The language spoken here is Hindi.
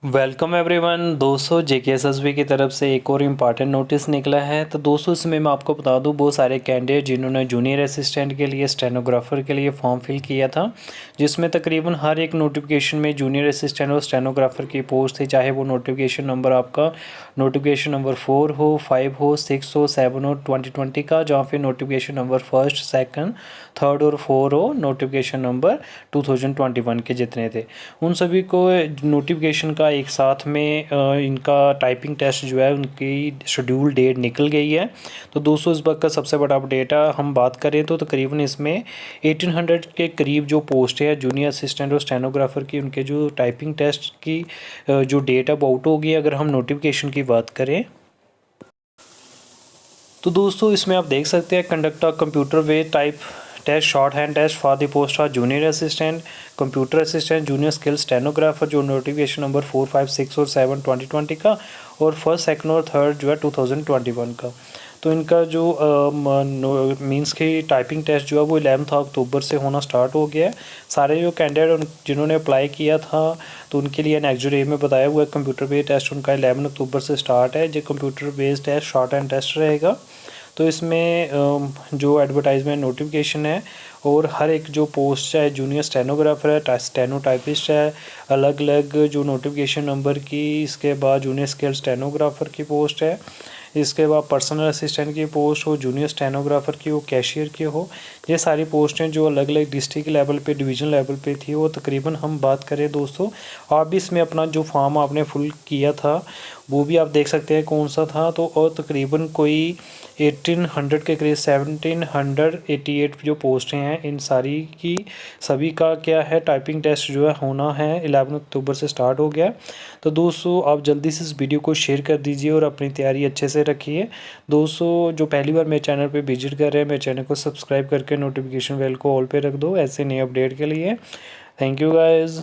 वेलकम एवरीवन दोस्तों, जेकेएसएसबी की तरफ से एक और इम्पॉर्टेंट नोटिस निकला है। तो दोस्तों इसमें मैं आपको बता दूं, बहुत सारे कैंडिडेट जिन्होंने जूनियर असिस्टेंट के लिए, स्टेनोग्राफर के लिए फॉर्म फिल किया था, जिसमें तकरीबन हर एक नोटिफिकेशन में जूनियर असिस्टेंट और स्टेनोग्राफर की पोस्ट थी। चाहे वो नोटिफिकेशन नंबर आपका नोटिफिकेशन नंबर 4 हो, 5 हो, 6 हो, 7 हो 2020 का, जहाँ फिर notification number 1st, 2nd, 3rd और 4 हो नोटिफिकेशन नंबर 2021 के जितने थे, उन सभी को नोटिफिकेशन का एक साथ में इनका टाइपिंग टेस्ट जो है उनकी शेड्यूल डेट निकल गई है। तो दोस्तों इस वक्त का सबसे बड़ा अपडेट है, हम बात करें तो तकरीबन इसमें 1800 के करीब जो पोस्ट है जूनियर असिस्टेंट और स्टेनोग्राफर की, उनके जो टाइपिंग टेस्ट की जो डेट अब आउट होगी। अगर हम नोटिफिकेशन की बात करें तो दोस्तों इसमें आप देख सकते हैं, conduct a computer way type test shorthand test for the post of junior assistant, computer assistant, junior skill stenographer, जो नोटिफिकेशन नंबर 4, 5, 6 और 7 2020 का, और 1st, 2nd और 3rd जो है 2021 का। तो इनका जो मींस की टाइपिंग टेस्ट जो है वो 11 अक्टूबर से होना स्टार्ट हो गया है। सारे जो कैंडिडेट जिन्होंने अप्लाई किया था तो उनके लिए नेक्स्ट डे में बताया हुआ है कंप्यूटर बेस्ड टेस्ट उनका 11 अक्टूबर से स्टार्ट है। जो computer based test shorthand test रहेगा। तो इसमें जो एडवर्टाइजमेंट नोटिफिकेशन है और हर एक जो पोस्ट है, जूनियर स्टेनोग्राफर है, स्टेनो टाइपिस्ट है, अलग अलग जो नोटिफिकेशन नंबर की, इसके बाद जूनियर स्किल स्टेनोग्राफर की पोस्ट है, इसके बाद पर्सनल असिस्टेंट की पोस्ट हो, जूनियर स्टेनोग्राफर की हो, कैशियर की हो, ये सारी पोस्टें जो अलग अलग डिस्ट्रिक्ट लेवल पे, डिवीज़न लेवल पे थी, वो तकरीबन हम बात करें दोस्तों, आप भी इसमें अपना जो फॉर्म आपने फुल किया था वो भी आप देख सकते हैं कौन सा था। तो और तकरीबन कोई 1800 के करीब 1788 जो पोस्टें हैं, इन सारी की सभी का क्या है, टाइपिंग टेस्ट जो है होना है 11 अक्टूबर से स्टार्ट हो गया। तो दोस्तों आप जल्दी से इस वीडियो को शेयर कर दीजिए और अपनी तैयारी अच्छे से रखिए। दोस्तों जो पहली बार मेरे चैनल पे विजिट कर रहे हैं, मेरे चैनल को सब्सक्राइब करके नोटिफिकेशन बेल को ऑल पे रख दो ऐसे नए अपडेट के लिए। Thank you guys.